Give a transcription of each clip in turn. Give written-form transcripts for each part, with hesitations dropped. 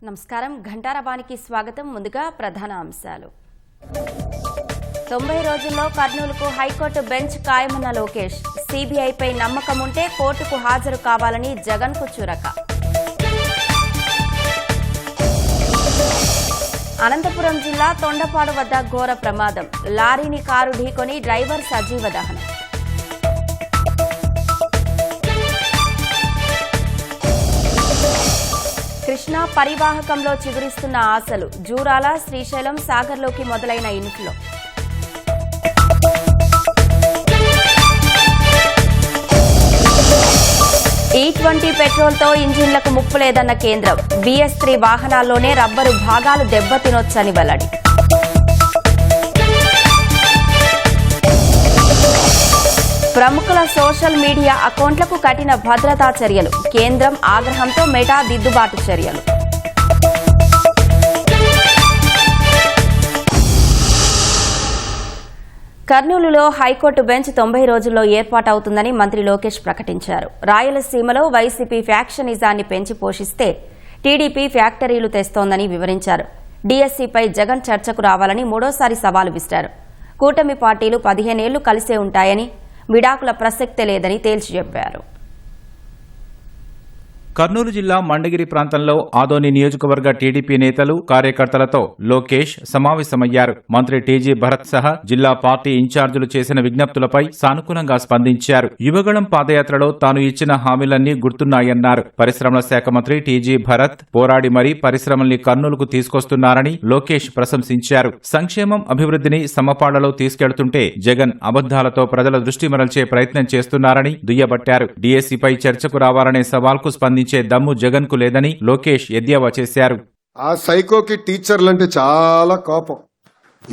నమస్కారం ఘంటారవానికి స్వాగతం. ముందుగా ప్రధాన అంశాలు. 90 రోజుల్లో కర్నూలుకు హైకోర్టు బెంచ్ ఖాయమన్న లోకేష్. సీబీఐపై నమ్మకం ఉంటే కోర్టుకు హాజరు కావాలని జగన్కు చురక. అనంతపురం జిల్లా తొండపాడు వద్ద ఘోర ప్రమాదం. లారీని కారు ఢీకొని డ్రైవర్ సజీవ దహనం. కృష్ణా పరివాహకంలో చిగురిస్తున్న ఆశలు. జూరాల, శ్రీశైలం, సాగర్లోకి మొదలైన ఇన్ఫ్లో. E20 పెట్రోల్తో ఇంజిన్లకు ముప్పు లేదన్న కేంద్రం. BS3 వాహనాల్లోనే రబ్బరు భాగాలు దెబ్బతినొచ్చని వెల్లడి. ప్రముఖుల సోషల్ మీడియా అకౌంట్లకు కఠిన భద్రతా చర్యలు. కేంద్రం ఆగ్రహంతో మెటా దిద్దుబాటు చర్యలు. కర్నూలులో హైకోర్టు బెంచ్ 90 రోజుల్లో ఏర్పాటవుతుందని మంత్రి లోకేష్ ప్రకటించారు. రాయలసీమలో వైసీపీ ఫ్యాక్షనిజాన్ని పెంచి పోషిస్తే టీడీపీ ఫ్యాక్టరీలు తెస్తోందని వివరించారు. డీఎస్సీపై జగన్ చర్చకు రావాలని మూడోసారి సవాలు విసిరారు. కూటమి పార్టీలు 15 ఏళ్లు కలిసే ఉంటాయని, విడాకుల ప్రసక్తే లేదని తేల్చి చెప్పారు. కర్నూలు జిల్లా మండగిరి ప్రాంతంలో ఆదోని నియోజకవర్గ టీడీపీ నేతలు, కార్యకర్తలతో లోకేష్ సమావేశమయ్యారు. మంత్రి టీజీ భరత్ సహా జిల్లా పార్టీ ఇన్ఛార్జీలు చేసిన విజ్ఞప్తులపై సానుకూలంగా స్పందించారు. యువగళం పాదయాత్రలో తాను ఇచ్చిన హామీలన్నీ గుర్తున్నాయన్నారు. పరిశ్రమల శాఖ మంత్రి టీజీ భరత్ పోరాడి మరీ పరిశ్రమల్ని కర్నూలుకు తీసుకొస్తున్నారని లోకేష్ ప్రశంసించారు. సంక్షేమం, అభివృద్ధిని సమపాళ్లలో తీసుకెళ్తుంటే జగన్ అబద్దాలతో ప్రజల దృష్టి మరల్చే ప్రయత్నం చేస్తున్నారని దుయ్యబట్టారు. డీఎస్సీపై చర్చకు రావాలనే సవాల్కు స్పందించారు. దమ్ము జగన్ కు లేదని లోకేష్ ఎద్దేవా చేశారు. ఆ సైకోకి టీచర్లంటే చాలా కోపం.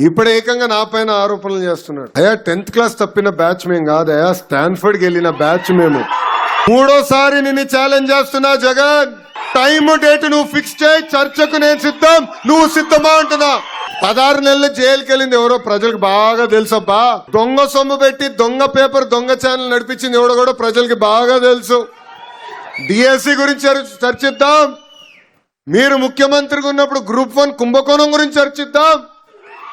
ఇప్పుడు ఏకంగా నా పైన ఆరోపణలు చేస్తున్నాడు. అయ్యా 10th క్లాస్ తప్పిన బ్యాచ్ మేము కాదయా, స్టాన్ఫర్డ్ కి వెళ్ళిన బ్యాచ్ మేము. మూడోసారి నిన్ను ఛాలెంజ్ చేస్తున్నా జగన్. టైం డేట్ నువ్వు ఫిక్స్ చేయి, చర్చకు నేను సిద్ధం, నువ్వు సిద్ధమా అంటున్నా. 16 నెలలు జైలుకి వెళ్ళింది ఎవరో ప్రజలకు బాగా తెలుసబ్బా. దొంగ సొమ్ము పెట్టి దొంగ పేపర్, దొంగ ఛానల్ నడిపించింది ఎవడో కూడా ప్రజలకి బాగా తెలుసు. డిఎస్సి గురించి చర్చిద్దాం. మీరు ముఖ్యమంత్రిగా ఉన్నప్పుడు గ్రూప్ 1 కుంభకోణం గురించి చర్చిద్దాం.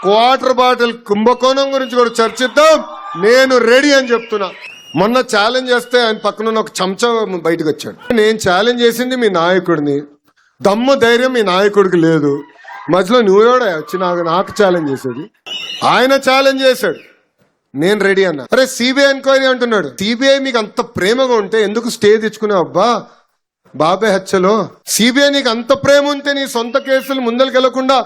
క్వార్టర్ బాటిల్ కుంభకోణం గురించి కూడా చర్చిద్దాం. నేను రెడీ అని చెప్తున్నా. మొన్న ఛాలెంజ్ చేస్తే ఆయన పక్కన ఒక చెంచా బయటకు వచ్చాడు. నేను ఛాలెంజ్ చేసింది మీ నాయకుడిని. దమ్ము ధైర్యం మీ నాయకుడికి లేదు. మధ్యలో నువ్వు కూడా వచ్చి నాకు ఛాలెంజ్ చేసేది. ఆయన ఛాలెంజ్ చేశాడు, నేను రెడీ అన్నా. అరే సిబిఐ ఎంక్వైరీ అంటున్నాడు. సిబిఐ మీకు అంత ప్రేమగా ఉంటే ఎందుకు స్టే తెచ్చుకున్నావు అబ్బా బాబాయ్ హత్యలో? సిబిఐ నీకు అంత ప్రేమ ఉంటే నీ సొంత కేసులు ముందరికెళ్లకుండా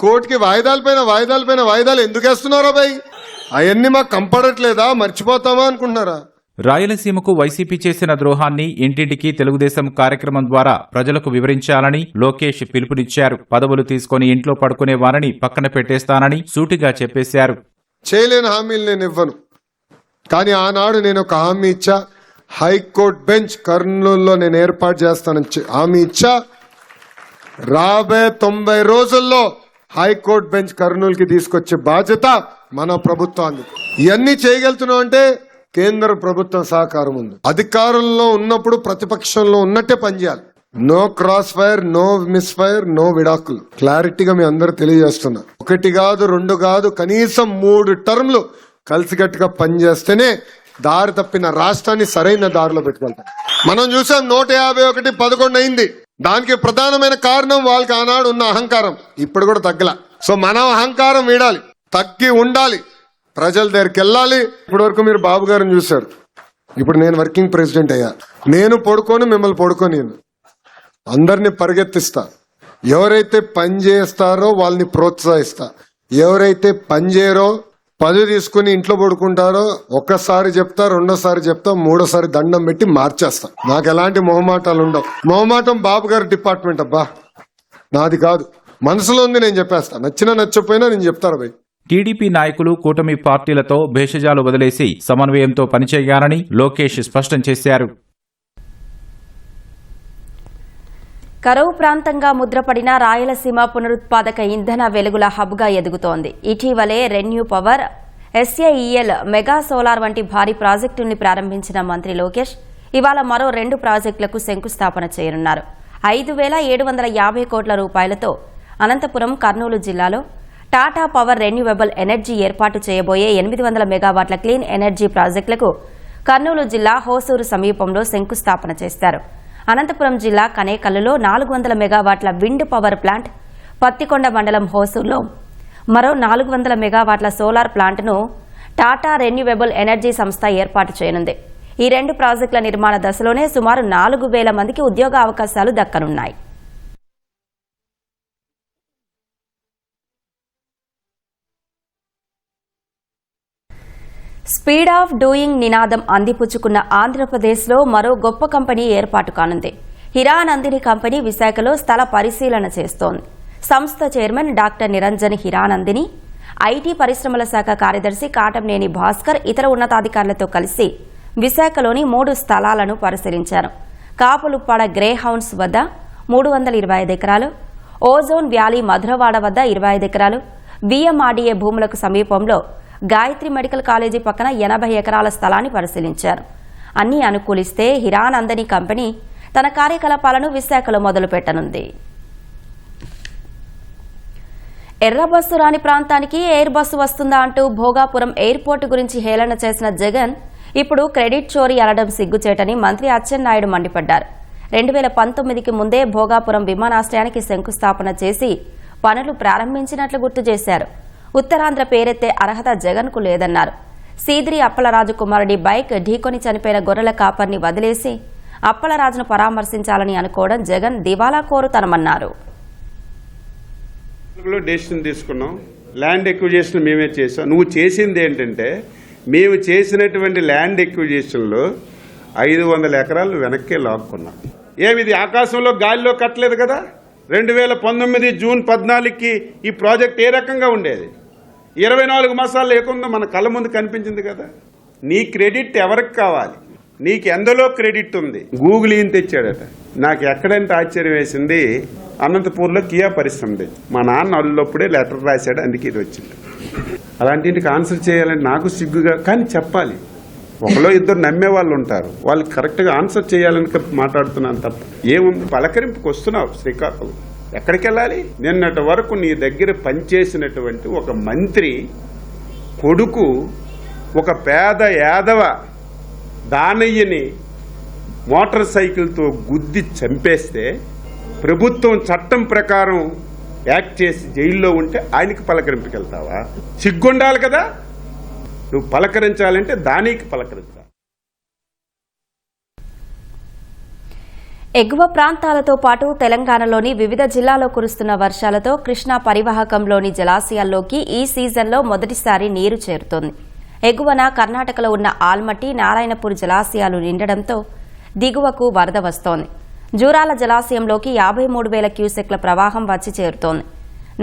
కోర్టుకి వాయిదాలు ఎందుకు వేస్తున్నారా బాయ్? అవన్నీ మాకు కంపడట్లేదా, మర్చిపోతామా అనుకుంటున్నారా? రాయలసీమకు వైసీపీ చేసిన ద్రోహాన్ని ఇంటింటికి తెలుగుదేశం కార్యక్రమం ద్వారా ప్రజలకు వివరించాలని లోకేష్ పిలుపునిచ్చారు. పదవులు తీసుకుని ఇంట్లో పడుకునే వారిని పక్కన పెట్టేస్తానని సూటిగా చెప్పేశారు. చేయలేని హామీలు నేను ఇవ్వను, కానీ ఆనాడు నేను ఒక హామీ ఇచ్చా. హైకోర్టు బెంచ్ కర్నూలులో నేను ఏర్పాటు చేస్తానని హామీ ఇచ్చా. రాబోయే 90 రోజుల్లో హైకోర్టు బెంచ్ కర్నూలుకి తీసుకొచ్చే బాధ్యత మన ప్రభుత్వాన్ని. ఇవన్నీ చేయగలుగుతున్నాం అంటే కేంద్ర ప్రభుత్వం సహకారం ఉంది. అధికారంలో ఉన్నప్పుడు ప్రతిపక్షంలో ఉన్నట్టే పనిచేయాలి. No cross fire, no misfire, no విడాకులు. క్లారిటీగా మీ అందరూ తెలియజేస్తున్నా. 1 కాదు 2 కాదు, కనీసం 3 టర్మ్లు కలిసికట్టుగా పనిచేస్తేనే దారి తప్పిన రాష్ట్రాన్ని సరైన దారిలో పెట్టుకెళ్తాం. మనం చూసాం 151 11 అయింది. దానికి ప్రధానమైన కారణం వాళ్ళకి ఆనాడు ఉన్న అహంకారం. ఇప్పుడు కూడా తగ్గల. సో మనం అహంకారం వీడాలి, తగ్గి ఉండాలి, ప్రజల దగ్గరికి వెళ్ళాలి. ఇప్పటి వరకు మీరు బాబు గారిని చూశారు. ఇప్పుడు నేను వర్కింగ్ ప్రెసిడెంట్ అయ్యా. నేను పడుకోను, మిమ్మల్ని పడుకొని అందరినీ పరిగెత్తిస్తా. ఎవరైతే పని చేస్తారో వాళ్ళని ప్రోత్సహిస్తా. ఎవరైతే పని చేయరో, పని తీసుకుని ఇంట్లో పడుకుంటారో ఒక్కసారి చెప్తా, రెండోసారి చెప్తా, మూడోసారి దండం పెట్టి మార్చేస్తా. నాకు ఎలాంటి మొహమాటాలు ఉండవు. మొహమాటం బాబు గారి డిపార్ట్మెంట్ అబ్బా, నాది కాదు. మనసులో ఉంది, నేను చెప్పేస్తా. నచ్చినా నచ్చపోయినా నేను చెప్తాను భయ్. టీడీపీ నాయకులు కూటమి పార్టీలతో భేషజాలు వదిలేసి సమన్వయంతో పనిచేయాలని లోకేష్ స్పష్టం చేశారు. కరువు ప్రాంతంగా ముద్రపడిన రాయలసీమ పునరుత్పాదక ఇంధన వెలుగుల హబ్గా ఎదుగుతోంది. ఇటీవలే renew power, SAEL, mega solar వంటి భారీ ప్రాజెక్టుల్ని ప్రారంభించిన మంత్రి లోకేష్ ఇవాళ మరో 2 ప్రాజెక్టులకు శంకుస్థాపన చేయనున్నారు. 5,750 కోట్ల రూపాయలతో అనంతపురం, కర్నూలు జిల్లాలో టాటా పవర్ రెన్యూవబుల్ ఎనర్జీ ఏర్పాటు చేయబోయే 800 మెగావాట్ల క్లీన్ ఎనర్జీ ప్రాజెక్టులకు కర్నూలు జిల్లా హోసూరు సమీపంలో శంకుస్థాపన చేస్తారు. అనంతపురం జిల్లా కనేకల్లులో 400 మెగావాట్ల విండ్ పవర్ ప్లాంట్, పత్తికొండ మండలం హోసూరులో మరో 400 మెగావాట్ల సోలార్ ప్లాంట్ను టాటా రెన్యూవబుల్ ఎనర్జీ సంస్థ ఏర్పాటు చేయనుంది. ఈ 2 ప్రాజెక్టుల నిర్మాణ దశలోనే సుమారు 4,000 మందికి ఉద్యోగ అవకాశాలు దక్కనున్నాయి. స్పీడ్ ఆఫ్ డూయింగ్ నినాదం అందిపుచ్చుకున్న ఆంధ్రప్రదేశ్లో మరో గొప్ప కంపెనీ ఏర్పాటు కానుంది. హిరానందిని కంపెనీ విశాఖలో స్థల పరిశీలన చేస్తోంది. సంస్థ చైర్మన్ డాక్టర్ నిరంజన్ హిరానందిని, ఐటీ పరిశ్రమల శాఖ కార్యదర్శి కాటంనేని భాస్కర్ ఇతర ఉన్నతాధికారులతో కలిసి విశాఖలోని 3 స్థలాలను పరిశీలించారు. కాపులుప్పాడ గ్రే హౌన్స్ వద్ద 325 ఎకరాలు, ఓజోన్ వ్యాలీ మధురవాడ వద్ద 25 ఎకరాలు, బిఎంఆర్డీఏ భూములకు సమీపంలో గాయత్రి మెడికల్ కాలేజీ పక్కన 80 ఎకరాల స్థలాన్ని పరిశీలించారు. అన్నీ అనుకూలిస్తే హిరానందిని కంపెనీ తన కార్యకలాపాలను విశాఖలో మొదలుపెట్టనుంది. ఎర్ర బస్సు రాని ప్రాంతానికి ఎయిర్ బస్సు వస్తుందా అంటూ భోగాపురం ఎయిర్పోర్టు గురించి హేళన చేసిన జగన్ ఇప్పుడు క్రెడిట్ చోరీ అనడం సిగ్గుచేటని మంత్రి అచ్చెన్నాయుడు మండిపడ్డారు. 2019కి ముందే భోగాపురం విమానాశ్రయానికి శంకుస్థాపన చేసి పనులు ప్రారంభించినట్లు గుర్తు చేశారు. ఉత్తరాంధ్ర పేరెత్తే అర్హత జగన్కు లేదన్నారు. సీదిరి అప్పలరాజు కుమారుడి బైక్ ఢీకొని చనిపోయిన గొర్రెల కాపర్ని వదిలేసి అప్పలరాజును పరామర్శించాలని అనుకోవడం జగన్ దివాలా కోరుతనమన్నారు. డెసిషన్ తీసుకున్నాం, ల్యాండ్ ఎక్విజిషన్ మేమే చేసాం. నువ్వు చేసింది ఏంటంటే, మేము చేసినటువంటి ల్యాండ్ ఎక్విజిషన్లో 500 ఎకరాలు వెనక్కే లాక్కున్నాం. ఏమిది ఆకాశంలో గాలిలో కట్టలేదు కదా. 2019 జూన్ 14కి ఈ ప్రాజెక్ట్ ఏ రకంగా ఉండేది? 24 మాసాలు లేకుండా మన కళ్ళ ముందు కనిపించింది కదా. నీ క్రెడిట్ ఎవరికి కావాలి? నీకు ఎందులో క్రెడిట్ ఉంది? గూగుల్ ఈయన తెచ్చాడట. నాకు ఎక్కడంటే ఆశ్చర్యం వేసింది, అనంతపూర్లో కియా పరిశ్రమ తెచ్చి మా నాన్న అల్లుప్పుడే లెటర్ రాశాడు, అందుకే ఇది వచ్చింది. అలాంటికి ఆన్సర్ చేయాలని నాకు సిగ్గుగా, కానీ చెప్పాలి. ఒకలో ఇద్దరు నమ్మే వాళ్ళు ఉంటారు, వాళ్ళు కరెక్ట్గా ఆన్సర్ చేయాలని మాట్లాడుతున్నాను తప్ప ఏముంది. పలకరింపుకి వస్తున్నావు శ్రీకాకుళం, ఎక్కడికి వెళ్ళాలి? నిన్నటి వరకు నీ దగ్గర పనిచేసినటువంటి ఒక మంత్రి కొడుకు ఒక పేద యాదవ దానయ్యని మోటార్ సైకిల్తో గుద్ది చంపేస్తే ప్రభుత్వం చట్టం ప్రకారం యాక్ట్ చేసి జైల్లో ఉంటే ఆయనకి పలకరింపుకి వెళ్తావా? సిగ్గుండాలి కదా. నువ్వు పలకరించాలంటే దానికి పలకరించాలి. ఎగువ ప్రాంతాలతో పాటు తెలంగాణలోని వివిధ జిల్లాల్లో కురుస్తున్న వర్షాలతో కృష్ణా పరివాహకంలోని జలాశయాల్లోకి ఈ సీజన్లో మొదటిసారి నీరు చేరుతోంది. ఎగువన కర్ణాటకలో ఉన్న ఆల్మట్టి, నారాయణపూర్ జలాశయాలు నిండడంతో దిగువకు వరద వస్తోంది. జూరాల జలాశయంలోకి 53,000 క్యూసెక్ల ప్రవాహం వచ్చి చేరుతోంది.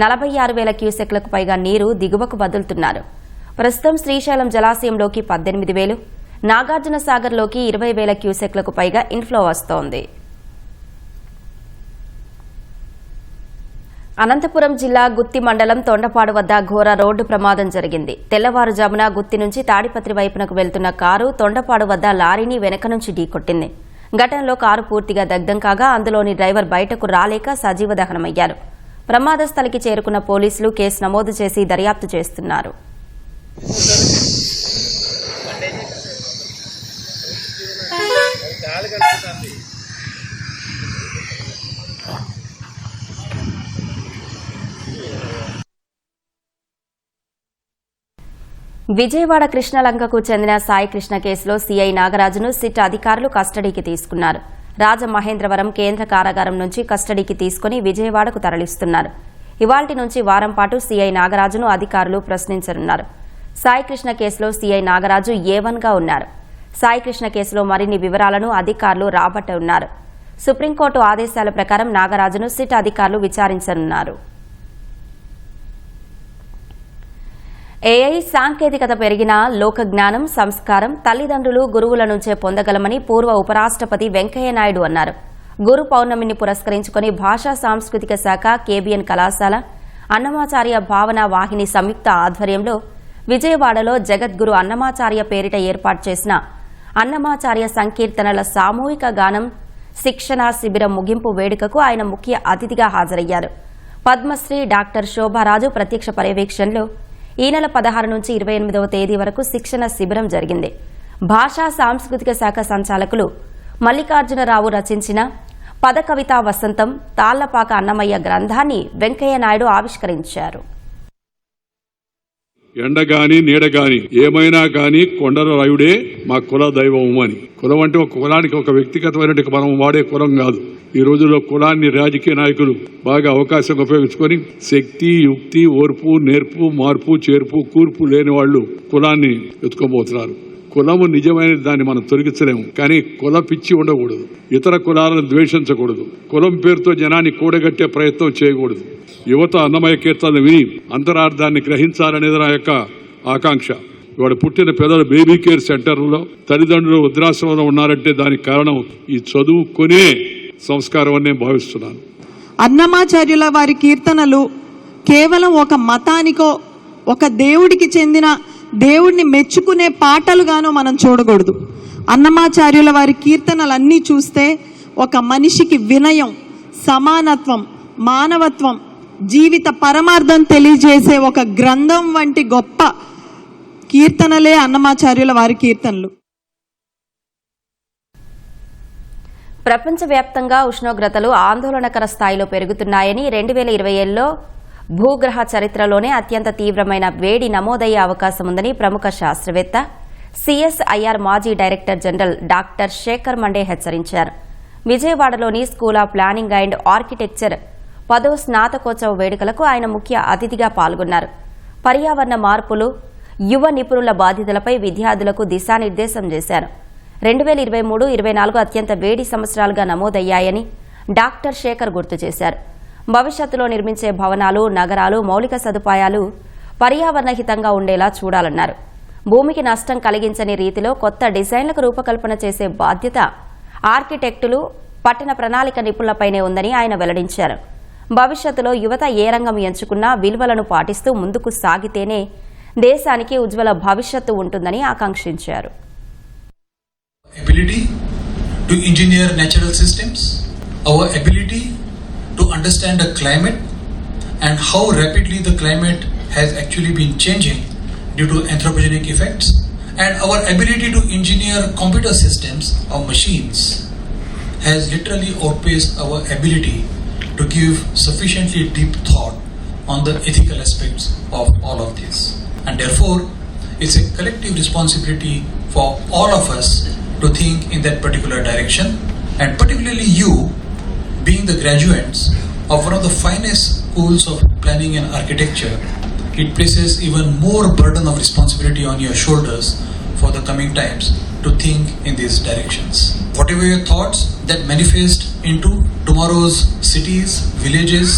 46,000 క్యూసెక్లకు పైగా నీరు దిగువకు వదులుతున్నారు. ప్రస్తుతం శ్రీశైలం జలాశయంలోకి 18,000, నాగార్జున సాగర్లోకి 20,000 క్యూసెక్లకు పైగా ఇన్ఫ్లో వస్తోంది. అనంతపురం జిల్లా గుత్తి మండలం తొండపాడు వద్ద ఘోర రోడ్డు ప్రమాదం జరిగింది. తెల్లవారుజామున గుత్తి నుంచి తాడిపత్రి వైపునకు వెళ్తున్న కారు తొండపాడు వద్ద లారీని వెనక నుంచి ఢీకొట్టింది. ఘటనలో కారు పూర్తిగా దగ్ధం కాగా అందులోని డ్రైవర్ బయటకు రాలేక సజీవ దహనమయ్యారు. ప్రమాద స్థలికి చేరుకున్న పోలీసులు కేసు నమోదు చేసి దర్యాప్తు చేస్తున్నారు. విజయవాడ కృష్ణలంకకు చెందిన సాయి కృష్ణ కేసులో సీఐ నాగరాజును సిట్ అధికారులు కస్టడీకి తీసుకున్నారు. రాజమహేంద్రవరం కేంద్ర కారాగారం నుంచి కస్టడీకి తీసుకుని విజయవాడకు తరలిస్తున్నారు. ఇవాల్టి నుంచి వారం పాటు సీఐ నాగరాజును అధికారులు ప్రశ్నించనున్నారు. సాయి కృష్ణ కేసులో సీఐ నాగరాజు A1గా ఉన్నారు. సాయి కృష్ణ కేసులో మరిన్ని వివరాలను అధికారులు రాబట్టనున్నారు. సుప్రీంకోర్టు ఆదేశాల ప్రకారం నాగరాజును సిట్ అధికారులు విచారించనున్నారు. ఏఐ సాంకేతికత పెరిగినా లోక జ్ఞానం, సంస్కారం తల్లిదండ్రులు, గురువుల నుంచే పొందగలమని పూర్వ ఉపరాష్ట్రపతి వెంకయ్యనాయుడు అన్నారు. గురు పౌర్ణమిని పురస్కరించుకుని భాషా సాంస్కృతిక శాఖ, కేబిఎన్ కళాశాల, అన్నమాచార్య భావన వాహిని సంయుక్త ఆధ్వర్యంలో విజయవాడలో జగద్గురు అన్నమాచార్య పేరిట ఏర్పాటు చేసిన అన్నమాచార్య సంకీర్తనల సామూహిక గానం శిక్షణ శిబిరం ముగింపు వేడుకకు ఆయన ముఖ్య అతిథిగా హాజరయ్యారు. పద్మశ్రీ డాక్టర్ శోభారాజు ప్రత్యక్ష పర్యవేక్షణలో ఈ నెల 16 నుంచి 28వ తేదీ వరకు శిక్షణ శిబిరం జరిగింది. భాషా సాంస్కృతిక శాఖ సంచాలకులు మల్లికార్జునరావు రచించిన పద కవితా వసంతం తాళ్లపాక అన్నమయ్య గ్రంథాన్ని వెంకయ్య నాయుడు ఆవిష్కరించారు. ఎండగాని నీడగాని ఏమైనా గాని కొండల రాయుడే మా కుల దైవం అని. కులం అంటే ఒక కులానికి ఒక వ్యక్తిగతమైన మనం వాడే కులం కాదు. ఈ రోజుల్లో కులాన్ని రాజకీయ నాయకులు బాగా అవకాశం ఉపయోగించుకొని శక్తి, యుక్తి, ఓర్పు, నేర్పు, మార్పు, చేర్పు, కూర్పు లేని వాళ్ళు కులాన్ని ఎత్తుకోబోతున్నారు. కులము నిజమైన దాన్ని మనం తొలగించలేము, కానీ కుల పిచ్చి ఉండకూడదు. ఇతర కులాలను ద్వేషించకూడదు. కులం పేరుతో జనాన్ని కూడగట్టే ప్రయత్నం చేయకూడదు. యువత అన్నమయ్య కీర్తనలు విని అంతరార్థాన్ని గ్రహించాలనేది నా యొక్క ఆకాంక్ష. ఇవాళ పుట్టిన పిల్లలు బేబీ కేర్ సెంటర్లో, తల్లిదండ్రులు వృద్ధాశ్రమంలో ఉన్నారంటే దానికి కారణం ఈ చదువుకునే సంస్కారం అని నేను భావిస్తున్నాను. అన్నమాచార్యుల వారి కీర్తనలు కేవలం ఒక మతానికో ఒక దేవుడికి చెందిన దేవుడిని మెచ్చుకునే పాటలుగానో మనం చూడకూడదు. అన్నమాచార్యుల వారి కీర్తనలన్నీ చూస్తే ఒక మనిషికి వినయం, సమానత్వం, మానవత్వం, జీవిత పరమార్థం తెలియజేసే ఒక గ్రంథం వంటి గొప్ప కీర్తనలే అన్నమాచార్యుల వారి కీర్తనలు. ప్రపంచవ్యాప్తంగా ఉష్ణోగ్రతలు ఆందోళనకర స్థాయిలో పెరుగుతున్నాయని 2020లో భూగ్రహ చరిత్రలోనే అత్యంత తీవ్రమైన వేడి నమోదయ్యే అవకాశం ఉందని ప్రముఖ శాస్త్రవేత్త సిఎస్ఐఆర్ మాజీ director general doctor Shekhar Mande హెచ్చరించారు. విజయవాడలోని school of planning and architecture 10వ స్నాతకోత్సవ వేడుకలకు ఆయన ముఖ్య అతిథిగా పాల్గొన్నారు. పర్యావరణ మార్పులు, యువ నిపుణుల బాధ్యతలపై విద్యార్థులకు దిశానిర్దేశం చేశారు. 2023-24 అత్యంత వేడి సంవత్సరాలుగా నమోదయ్యాయని డాక్టర్ శేఖర్ గుర్తు చేశారు. భవిష్యత్తులో నిర్మించే భవనాలు, నగరాలు, మౌలిక సదుపాయాలు పర్యావరణ హితంగా ఉండేలా చూడాలన్నారు. భూమికి నష్టం కలిగించని రీతిలో కొత్త డిజైన్లకు రూపకల్పన చేసే బాధ్యత ఆర్కిటెక్టులు, పట్టణ ప్రణాళిక నిపుణులపైనే ఉందని ఆయన వెల్లడించారు. భవిష్యత్తులో యువత ఏ రంగం ఎంచుకున్నా విలువలను పాటిస్తూ ముందుకు సాగితేనే దేశానికి ఉజ్వల భవిష్యత్తు ఉంటుందని ఆకాంక్షించారు. Ability to engineer natural systems, our ability to understand the climate and how rapidly the climate has actually been changing due to anthropogenic effects, and our ability to engineer computer systems or machines has literally outpaced our ability to give sufficiently deep thought on the ethical aspects of all of this. And therefore, it's a collective responsibility for all of us to think in that particular direction, and particularly you, being the graduates of one of the finest schools of planning and architecture, it places even more burden of responsibility on your shoulders for the coming times to think in these directions. Whatever your thoughts that manifest into tomorrow's cities, villages,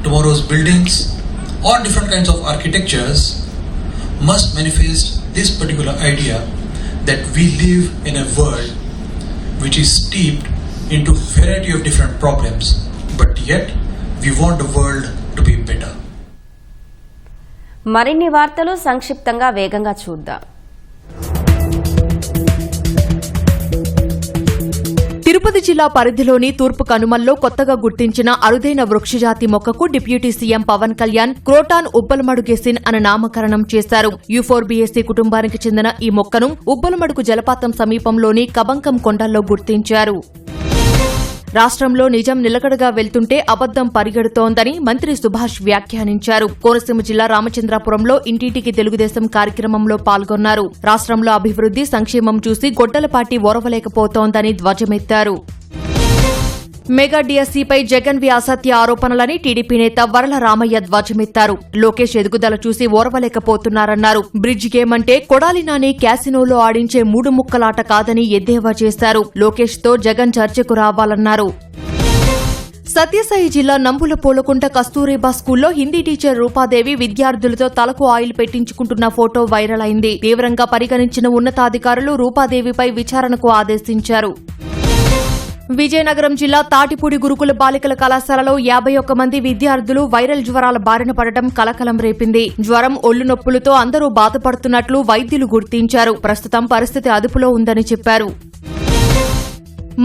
tomorrow's buildings, or different kinds of architectures must manifest this particular idea that we live in a world which is steeped into variety of different problems, but yet we want the world to be better. మరిన్ని వార్తలు సంక్షిప్తంగా వేగంగా చూద్దాం. తిరుపతి జిల్లా పరిధిలోని తూర్పు కనుమల్లో కొత్తగా గుర్తించిన అరుదైన వృక్షజాతి మొక్కకు deputy CM Pawan Kalyan croton Ubbalamadugu గెసిన్ అని నామకరణం చేశారు. U4BSC కుటుంబానికి చెందిన ఈ మొక్కను ఉబ్బలమడుగు జలపాతం సమీపంలోని కబంకం కొండల్లో గుర్తించారు. రాష్ట్రంలో నిజం నిలకడగా వెళ్తుంటే అబద్దం పరిగెడుతోందని మంత్రి సుభాష్ వ్యాఖ్యానించారు. కోనసీమ జిల్లా రామచంద్రాపురంలో ఇంటింటికి తెలుగుదేశం కార్యక్రమంలో పాల్గొన్నారు. రాష్ట్రంలో అభివృద్ది, సంక్షేమం చూసి గొడ్డలపాటి ఓరవలేకపోతోందని ధ్వజమెత్తారు. మెగా డిఎస్సీపై జగన్వి అసత్య ఆరోపణలని టీడీపీ నేత వరల రామయ్య ధ్వజమెత్తారు. లోకేష్ ఎదుగుదల చూసి ఓర్వలేకపోతున్నారన్నారు. బ్రిడ్జ్ గేమ్ అంటే కొడాలి నాని క్యాసినోలో ఆడించే 3 ముక్కలాట కాదని ఎద్దేవా చేశారు. లోకేష్ తో జగన్ చర్చకు రావాలన్నారు. సత్యసాయి జిల్లా నంబుల పూలకుంట కస్తూరిబా స్కూల్లో హిందీ టీచర్ రూపాదేవి విద్యార్థులతో తలకు ఆయిల్ పెట్టించుకుంటున్న ఫోటో వైరల్ అయింది. తీవ్రంగా పరిగణించిన ఉన్నతాధికారులు రూపాదేవిపై విచారణకు ఆదేశించారు. విజయనగరం జిల్లా తాటిపూడి గురుకుల బాలికల కళాశాలలో 51 మంది విద్యార్థులు వైరల్ జ్వరాల బారిన పడటం కలకలం రేపింది. జ్వరం, ఒళ్లు నొప్పులతో అందరూ బాధపడుతున్నట్లు వైద్యులు గుర్తించారు. ప్రస్తుతం పరిస్థితి అదుపులో ఉందని చెప్పారు.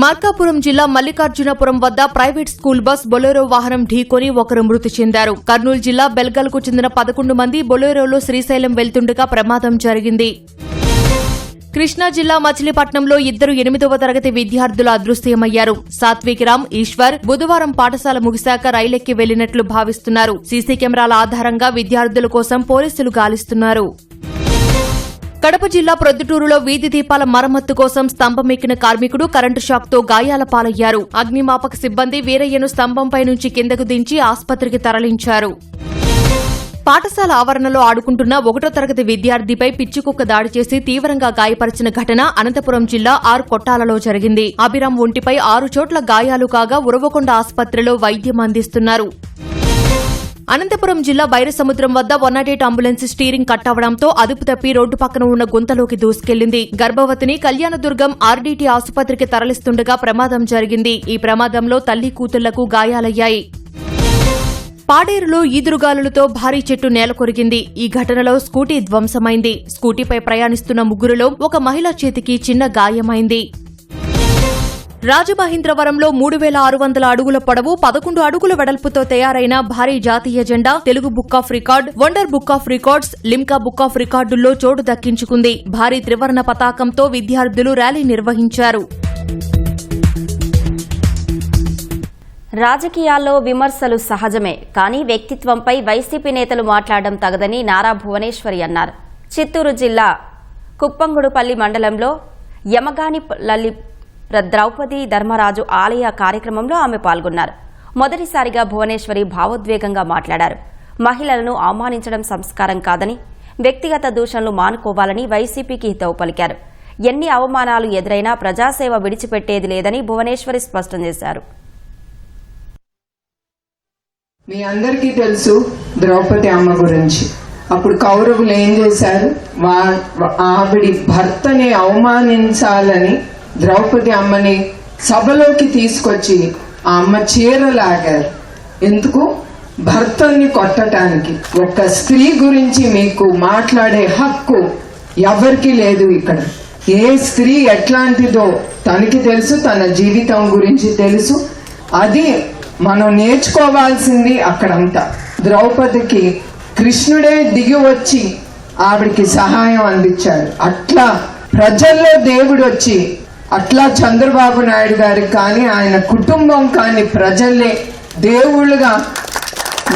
మార్కాపురం జిల్లా మల్లికార్జునపురం వద్ద ప్రైవేట్ స్కూల్ బస్ బొలెరో వాహనం ఢీకొని ఒకరు మృతి చెందారు. కర్నూలు జిల్లా బెల్గల్కు చెందిన 11 మంది బొలెరోలో శ్రీశైలం వెళ్తుండగా ప్రమాదం జరిగింది. కృష్ణా జిల్లా మచిలీపట్నంలో 2 8వ తరగతి విద్యార్థులు అదృశ్యమయ్యారు. సాత్విక్ రామ్, ఈశ్వర్ బుధవారం పాఠశాల ముగిశాక రైలెక్కి వెళ్లినట్లు భావిస్తున్నారు. సీసీ కెమెరాల ఆధారంగా విద్యార్థుల కోసం పోలీసులు గాలిస్తున్నారు. కడప జిల్లా ప్రొద్దుటూరులో వీధి దీపాల మరమ్మత్తు కోసం స్తంభమెక్కిన కార్మికుడు కరెంటు షాక్తో గాయాల పాలయ్యారు. అగ్నిమాపక సిబ్బంది వీరయ్యను స్తంభంపై నుంచి కిందకు దించి ఆసుపత్రికి తరలించారు. పాఠశాల ఆవరణలో ఆడుకుంటున్న 1వ తరగతి విద్యార్థిపై పిచ్చికుక్క దాడి చేసి తీవ్రంగా గాయపరిచిన ఘటన అనంతపురం జిల్లా కొట్టాలలో జరిగింది. అభిరామ్ ఒంటిపై 6 చోట్ల గాయాలు కాగా ఉరవకొండ ఆసుపత్రిలో వైద్యం అందిస్తున్నారు. అనంతపురం జిల్లా బైరసముద్రం వద్ద 108 అంబులెన్స్ స్టీరింగ్ కట్టవడంతో అదుపు తప్పి రోడ్డు పక్కన ఉన్న గుంతలోకి దూసుకెళ్లింది. గర్భవతిని కళ్యాణదుర్గం ఆర్డీటీ ఆసుపత్రికి తరలిస్తుండగా ప్రమాదం జరిగింది. ఈ ప్రమాదంలో తల్లి కూతుళ్లకు గాయాలయ్యాయి. పాడేరులో ఈదురుగాలులతో భారీ చెట్టు నేలకొరిగింది. ఈ ఘటనలో స్కూటీ ధ్వంసమైంది. స్కూటీపై ప్రయాణిస్తున్న ముగ్గురులో ఒక మహిళ చేతికి చిన్న గాయమైంది. రాజమహేంద్రవరంలో 3600 అడుగుల పొడవు 11 అడుగుల వెడల్పుతో తయారైన భారీ జాతీయ జెండా Telugu book of record, wonder book of records, Limca book of రికార్డుల్లో చోటు దక్కించుకుంది. భారీ త్రివర్ణ పతాకంతో విద్యార్థులు ర్యాలీ నిర్వహించారు. రాజకీయాల్లో విమర్శలు సహజమే, కానీ వ్యక్తిత్వంపై వైసీపీ నేతలు మాట్లాడడం తగదని నారా భువనేశ్వరి అన్నారు. చిత్తూరు జిల్లా కుప్పంగుడుపల్లి మండలంలో యమగానిపల్లి ద్రౌపది ధర్మరాజు ఆలయ కార్యక్రమంలో ఆమె పాల్గొన్నారు. మొదటిసారిగా భువనేశ్వరి భావోద్వేగంగా మాట్లాడారు. మహిళలను అవమానించడం సంస్కారం కాదని, వ్యక్తిగత దూషణలు మానుకోవాలని వైసీపీకి హితవు పలికారు. ఎన్ని అవమానాలు ఎదురైనా ప్రజాసేవ విడిచిపెట్టేది లేదని భువనేశ్వరి స్పష్టం చేశారు. మీ అందరికీ తెలుసు ద్రౌపది అమ్మ గురించి. అప్పుడు కౌరవులు ఏం చేశారు? ఆవిడి భర్తని అవమానించాలని ద్రౌపది అమ్మని సభలోకి తీసుకొచ్చి ఆ అమ్మ చీరలాగారు. ఎందుకు? భర్తని కొట్టడానికి. ఒక స్త్రీ గురించి మీకు మాట్లాడే హక్కు ఎవరికీ లేదు ఇక్కడ. ఏ స్త్రీ ఎట్లాంటిదో తనకి తెలుసు, తన జీవితం గురించి తెలుసు. అది మనం నేర్చుకోవాల్సింది అక్కడంతా. ద్రౌపదికి కృష్ణుడే దిగి వచ్చి ఆవిడికి సహాయం అందించాడు. అట్లా ప్రజల్లో దేవుడు వచ్చి, అట్లా చంద్రబాబు నాయుడు గారికి కానీ ఆయన కుటుంబం కానీ ప్రజలే దేవుళ్ళుగా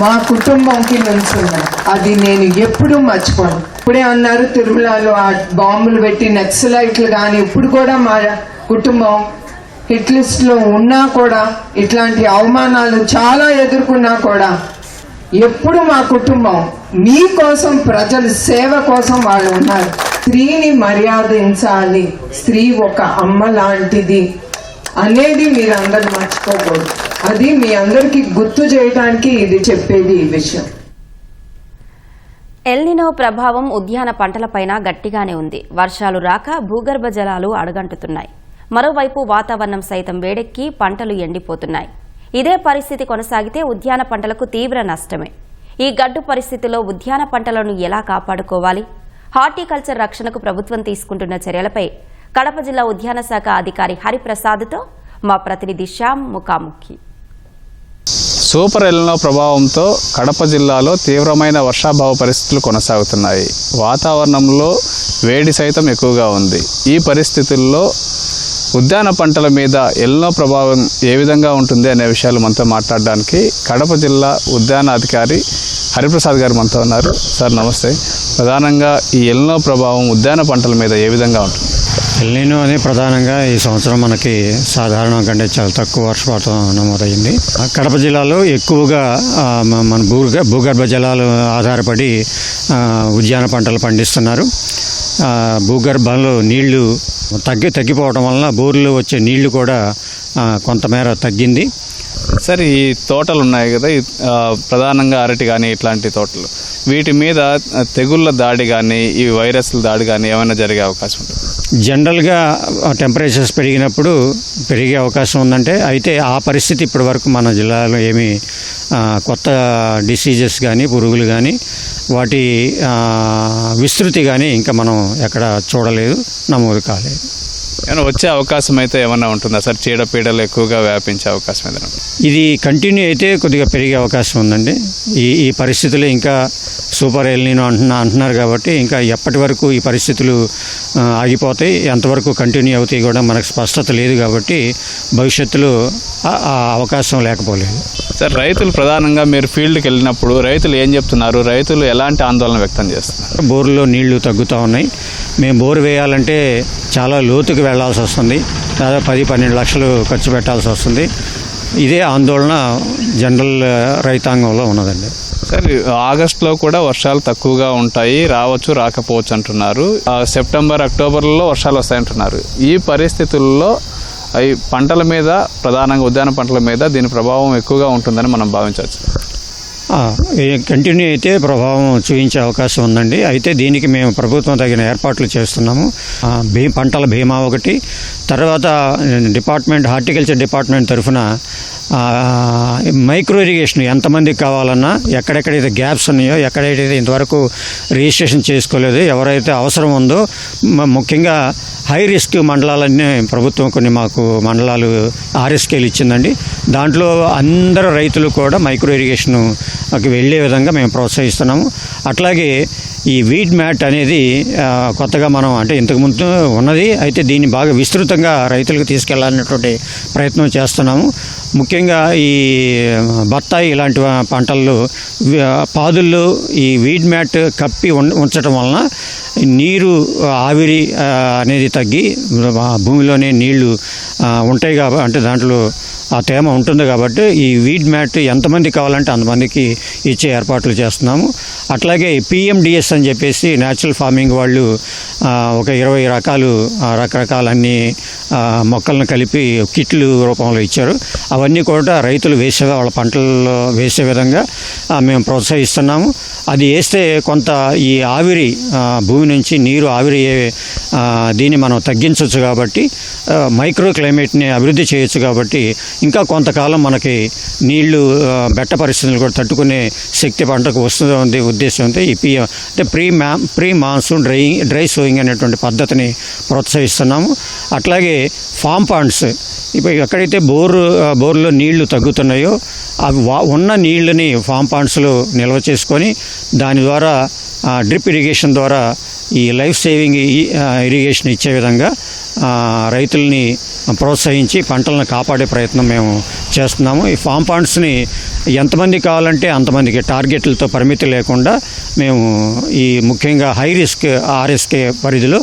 మా కుటుంబంకి నిల్చున్నారు. అది నేను ఎప్పుడూ మర్చిపోను. ఇప్పుడే అన్నారు తిరుమలలో ఆ బాంబులు పెట్టి నక్సలైట్లు కానీ, ఇప్పుడు కూడా మా కుటుంబం హిట్ లిస్ట్ లో ఉన్నా కూడా, ఇట్లాంటి అవమానాలు చాలా ఎదుర్కొన్నా కూడా, ఎప్పుడు మా కుటుంబం మీకోసం, ప్రజల సేవ కోసం వాళ్ళు ఉన్నారు. స్త్రీని మర్యాదించాలి, స్త్రీ ఒక అమ్మ లాంటిది అనేది మీరందరూ మర్చిపోకూడదు. అది మీ అందరికీ గుర్తు చేయడానికి ఇది చెప్పేది ఈ విషయం. ఎల్నినో ప్రభావం ఉద్యాన పంటలపైన గట్టిగానే ఉంది. వర్షాలు రాక భూగర్భ జలాలు అడుగంటుతున్నాయి. మరోవైపు వాతావరణం సైతం వేడెక్కి పంటలు ఎండిపోతున్నాయి. ఇదే పరిస్థితి కొనసాగితే ఉద్యాన పంటలకు తీవ్ర నష్టమే. ఈ గడ్డు పరిస్థితిలో ఉద్యాన పంటలను ఎలా కాపాడుకోవాలి? హార్టికల్చర్ రక్షణకు ప్రభుత్వం తీసుకుంటున్న చర్యలపై కడప జిల్లా ఉద్యాన శాఖ అధికారి హరిప్రసాద్తో మా ప్రతినిధి శ్యామ్ ముఖాముఖి. సూపర్ ఎల్నినో ప్రభావంతో కడప జిల్లాలో తీవ్రమైన వర్షాభావ పరిస్థితులు కొనసాగుతున్నాయి. వాతావరణంలో వేడి సైతం ఎక్కువగా ఉంది. ఈ పరిస్థితుల్లో ఉద్యాన పంటల మీద ఎల్నినో ప్రభావం ఏ విధంగా ఉంటుంది అనే విషయాలు మనతో మాట్లాడడానికి కడప జిల్లా ఉద్యాన అధికారి హరిప్రసాద్ గారు మనతో ఉన్నారు. సార్ నమస్తే. ప్రధానంగా ఈ ఎల్నినో ప్రభావం ఉద్యాన పంటల మీద ఏ విధంగా ఉంటుంది? ఎల్నినో అని ప్రధానంగా ఈ సంవత్సరం మనకి సాధారణం కంటే చాలా తక్కువ వర్షపాతం నమోదైంది. కడప జిల్లాలో ఎక్కువగా మన భూగర్భ జలాలు ఆధారపడి ఉద్యాన పంటలు పండిస్తున్నారు. భూగర్భంలో నీళ్లు తగ్గిపోవడం వలన బోర్లు వచ్చే నీళ్లు కూడా కొంతమేర తగ్గింది. సార్, ఈ తోటలు ఉన్నాయి కదా, ప్రధానంగా అరటి కానీ ఇట్లాంటి తోటలు, వీటి మీద తెగుళ్ళ దాడి కానీ ఈ వైరస్ల దాడి కానీ ఏమైనా జరిగే అవకాశం ఉంటుంది? జనరల్గా టెంపరేచర్స్ పెరిగినప్పుడు పెరిగే అవకాశం ఉందంటే, అయితే ఆ పరిస్థితి ఇప్పటి వరకు మన జిల్లాలో ఏమీ కొత్త డిసీజెస్ కానీ పురుగులు కానీ వాటి విస్తృతి కానీ ఇంకా మనం ఎక్కడ చూడలేదు, నమోదు కాలేదు. ఏమైనా వచ్చే అవకాశం అయితే ఏమన్నా ఉంటుందా సార్? చీడపీడలు ఎక్కువగా వ్యాపించే అవకాశం ఏదైనా? ఇది కంటిన్యూ అయితే కొద్దిగా పెరిగే అవకాశం ఉందండి. ఈ పరిస్థితులు ఇంకా సూపర్ ఎల్నినో అంటున్నారు కాబట్టి ఇంకా ఎప్పటి వరకు ఈ పరిస్థితులు ఆగిపోతాయి, ఎంతవరకు కంటిన్యూ అవుతాయి కూడా మనకు స్పష్టత లేదు కాబట్టి భవిష్యత్తులో ఆ అవకాశం లేకపోలేదు. సార్, రైతులు ప్రధానంగా మీరు ఫీల్డ్కి వెళ్ళినప్పుడు రైతులు ఏం చెప్తున్నారు? రైతులు ఎలాంటి ఆందోళన వ్యక్తం చేస్తున్నారు? బోర్లో నీళ్లు తగ్గుతూ ఉన్నాయి. మేము బోరు వేయాలంటే చాలా లోతుకు వెళ్లాల్సి వస్తుంది. దాదాపు 10-12 లక్షలు ఖర్చు పెట్టాల్సి వస్తుంది. ఇదే ఆందోళన జనరల్ రైతాంగంలో ఉన్నదండి. సార్, ఆగస్టులో కూడా వర్షాలు తక్కువగా ఉంటాయి, రావచ్చు రాకపోవచ్చు అంటున్నారు. సెప్టెంబర్ అక్టోబర్లో వర్షాలు వస్తాయంటున్నారు. ఈ పరిస్థితుల్లో ఈ పంటల మీద, ప్రధానంగా ఉద్యాన పంటల మీద దీని ప్రభావం ఎక్కువగా ఉంటుందని మనం భావించవచ్చు. కంటిన్యూ అయితే ప్రభావం చూపించే అవకాశం ఉందండి. అయితే దీనికి మేము ప్రభుత్వం తగిన ఏర్పాట్లు చేస్తున్నాము. పంటల బీమా ఒకటి, తర్వాత హార్టికల్చర్ డిపార్ట్మెంట్ తరఫున మైక్రో ఇరిగేషన్ ఎంతమందికి కావాలన్నా, ఎక్కడెక్కడైతే గ్యాప్స్ ఉన్నాయో, ఎక్కడైతే ఇంతవరకు రిజిస్ట్రేషన్ చేసుకోలేదో, ఎవరైతే అవసరం ఉందో, ముఖ్యంగా హై రిస్క్ మండలాలన్నీ ప్రభుత్వం కొన్ని మాకు మండలాలు ఆర్ఎస్కేలు ఇచ్చిందండి. దాంట్లో అందరు రైతులు కూడా మైక్రో ఇరిగేషన్కి వెళ్ళే విధంగా మేము ప్రోత్సహిస్తున్నాము. అట్లాగే ఈ వీడ్ మ్యాట్ అనేది కొత్తగా మనం అంటే ఇంతకుముందు ఉన్నది, అయితే దీన్ని బాగా విస్తృతంగా రైతులకు తీసుకెళ్లాలనేటువంటి ప్రయత్నం చేస్తున్నాము. ముఖ్యంగా ఈ బత్తాయి ఇలాంటి పంటల్లో పాదుల్లో ఈ వీడ్ మ్యాట్ కప్పి ఉంచడం వలన నీరు ఆవిరి అనేది తగ్గి భూమిలోనే నీళ్లు ఉంటాయి కాబట్టి, అంటే దాంట్లో ఆ తేమ ఉంటుంది కాబట్టి ఈ వీడ్ మ్యాట్ ఎంతమంది కావాలంటే అంతమందికి ఇచ్చే ఏర్పాట్లు చేస్తున్నాము. అట్లాగే పిఎండిఎస్ అని చెప్పేసి న్యాచురల్ ఫార్మింగ్ వాళ్ళు ఒక 20 రకరకాల అన్ని మొక్కలను కలిపి కిట్లు రూపంలో ఇచ్చారు. అవన్నీ కూడా రైతులు వాళ్ళ పంటల్లో వేసే విధంగా మేము ప్రోత్సహిస్తున్నాము. అది వేస్తే కొంత ఈ ఆవిరి భూమి నుంచి నీరు ఆవిరి దీన్ని మనం తగ్గించవచ్చు కాబట్టి, మైక్రో క్లైమేట్ని అభివృద్ధి చేయొచ్చు కాబట్టి ఇంకా కొంతకాలం మనకి నీళ్లు బెట్ట పరిస్థితులు కూడా తట్టుకునే శక్తి పంటకు వస్తుంది ఉద్దేశంతో ఈ అంటే ప్రీ మాన్సూన్ డ్రై సోయింగ్ అనేటువంటి పద్ధతిని ప్రోత్సహిస్తున్నాము. అట్లాగే ఫామ్ పాండ్స్, ఇప్పుడు ఎక్కడైతే బోర్లో నీళ్లు తగ్గుతున్నాయో అవి ఉన్న నీళ్ళని ఫామ్ పాండ్స్లో నిల్వ చేసుకొని దాని ద్వారా డ్రిప్ ఇరిగేషన్ ద్వారా ఈ లైఫ్ సేవింగ్ ఇరిగేషన్ ఇచ్చే విధంగా రైతుల్ని ప్రోత్సహించి పంటలను కాపాడే ప్రయత్నం మేము చేస్తున్నాము. ఈ ఫామ్ పాండ్స్ని ఎంతమంది కావాలంటే అంతమందికి టార్గెట్లతో పరిమితి లేకుండా మేము ఈ ముఖ్యంగా హై రిస్క్ ఆర్ఎస్కే పరిధిలో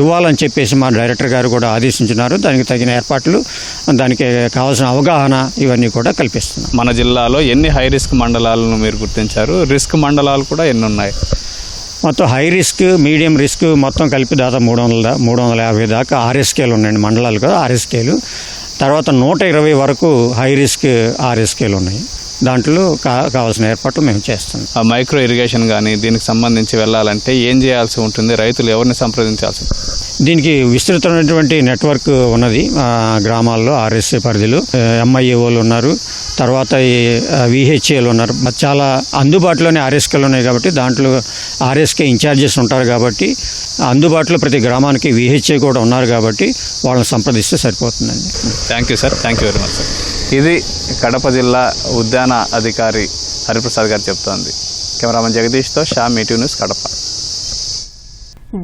ఇవ్వాలని చెప్పేసి మా డైరెక్టర్ గారు కూడా ఆదేశించున్నారు. దానికి తగిన ఏర్పాట్లు, దానికి కావాల్సిన అవగాహన ఇవన్నీ కూడా కల్పిస్తున్నాం. మన జిల్లాలో ఎన్ని హై రిస్క్ మండలాలను మీరు గుర్తించారు? రిస్క్ మండలాలు కూడా ఎన్ని ఉన్నాయి? మొత్తం హై రిస్క్, మీడియం రిస్క్ మొత్తం కలిపి దాదాపు 350 దాకా ఆర్ఎస్కేలు ఉన్నాయండి, మండలాలు కదా ఆర్ఎస్కేలు. తర్వాత 120 వరకు హై రిస్క్ ఆర్ఎస్కేలు ఉన్నాయి. దాంట్లో కావాల్సిన ఏర్పాట్లు మేము చేస్తాం. ఆ మైక్రో ఇరిగేషన్ కానీ దీనికి సంబంధించి వెళ్ళాలంటే ఏం చేయాల్సి ఉంటుంది? రైతులు ఎవరిని సంప్రదించాల్సి? దీనికి విస్తృతమైనటువంటి నెట్వర్క్ ఉన్నది గ్రామాల్లో. ఆర్ఎస్ఏ పరిధిలో ఎంఐఏఓలు ఉన్నారు, తర్వాత ఈ విహెచ్ఏలు ఉన్నారు. చాలా అందుబాటులోనే ఆర్ఎస్కేలు ఉన్నాయి కాబట్టి దాంట్లో ఆర్ఎస్కే ఇన్ఛార్జెస్ ఉంటారు కాబట్టి అందుబాటులో ప్రతి గ్రామానికి విహెచ్ఏ కూడా ఉన్నారు కాబట్టి వాళ్ళని సంప్రదిస్తే సరిపోతుందండి. Thank you sir, thank you very much sir. ఇది కడప జిల్లా ఉద్యాన అధికారి హరిప్రసాద్ గారు చెప్తోంది. కెమెరామెన్ జగదీష్తో శ్యామ్, ఈటీవీ న్యూస్, కడప.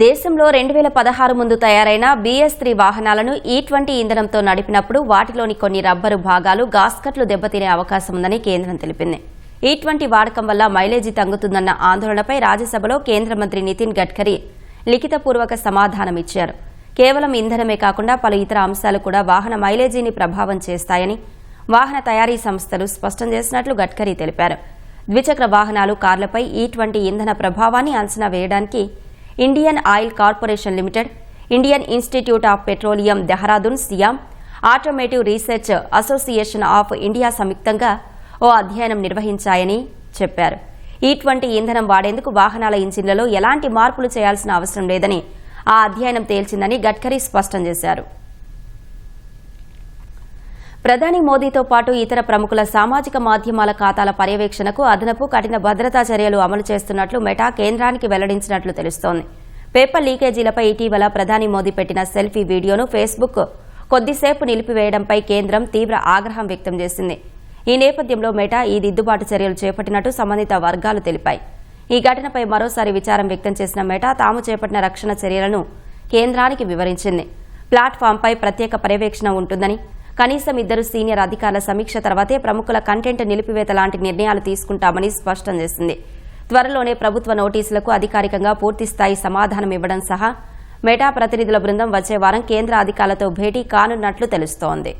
దేశంలో 2016 ముందు తయారైన BS3 వాహనాలను E20 ఇంధనంతో నడిపినప్పుడు వాటిలోని కొన్ని రబ్బరు భాగాలు, గాస్కట్లు దెబ్బతినే అవకాశం ఉందని కేంద్రం తెలిపింది. E20 వాడకం వల్ల మైలేజీ తగ్గుతుందన్న ఆందోళనపై రాజ్యసభలో కేంద్ర మంత్రి నితిన్ గడ్కరీ లిఖితపూర్వక సమాధానమిచ్చారు. కేవలం ఇంధనమే కాకుండా పలు ఇతర అంశాలు కూడా వాహన మైలేజీని ప్రభావం చేస్తాయని వాహన తయారీ సంస్థలు స్పష్టం చేసినట్లు గడ్కరీ తెలిపారు. ద్విచక్ర వాహనాలు, కార్లపై E20 ఇంధన ప్రభావాన్ని అంచనా వేయడానికి Indian oil corporation limited, Indian institute of petroleum Dehradun, SIAM, automotive research association of India సంయుక్తంగా ఓ అధ్యయనం నిర్వహించాయని చెప్పారు. E20 ఇంధనం వాడేందుకు వాహనాల ఇంజిన్లలో ఎలాంటి మార్పులు చేయాల్సిన అవసరం లేదని ఆ అధ్యయనం తేల్చిందని గడ్కరీ స్పష్టం చేశారు. ప్రధాని మోదీతో పాటు ఇతర ప్రముఖుల సామాజిక మాధ్యమాల ఖాతాల పర్యవేక్షణకు అదనపు కఠిన భద్రతా చర్యలు అమలు చేస్తున్నట్లు మెటా కేంద్రానికి వెల్లడించినట్లు తెలుస్తోంది. పేపర్ లీకేజీలపై ఇటీవల ప్రధాని మోదీ పెట్టిన సెల్ఫీ వీడియోను ఫేస్బుక్ కొద్దిసేపు నిలిపివేయడంపై కేంద్రం తీవ్ర ఆగ్రహం వ్యక్తం చేసింది. ఈ నేపథ్యంలో మెటా ఈ దిద్దుబాటు చర్యలు చేపట్టినట్టు సంబంధిత వర్గాలు తెలిపాయి. ఈ ఘటనపై మరోసారి విచారం వ్యక్తం చేసిన మెటా తాము చేపట్టిన రక్షణ చర్యలను కేంద్రానికి వివరించింది. ప్లాట్ఫామ్పై ప్రత్యేక పర్యవేక్షణ ఉంటుందని, కనీసం 2 సీనియర్ అధికారుల సమీక్ష తర్వాతే ప్రముఖుల కంటెంట్ నిలిపివేత లాంటి నిర్ణయాలు తీసుకుంటామని స్పష్టం చేసింది. త్వరలోనే ప్రభుత్వ నోటీసులకు అధికారికంగా పూర్తిస్థాయి సమాధానం ఇవ్వడం సహా మెటా ప్రతినిధుల బృందం వచ్చే వారం కేంద్ర అధికారులతో భేటీ కానున్నట్లు తెలుస్తోంది.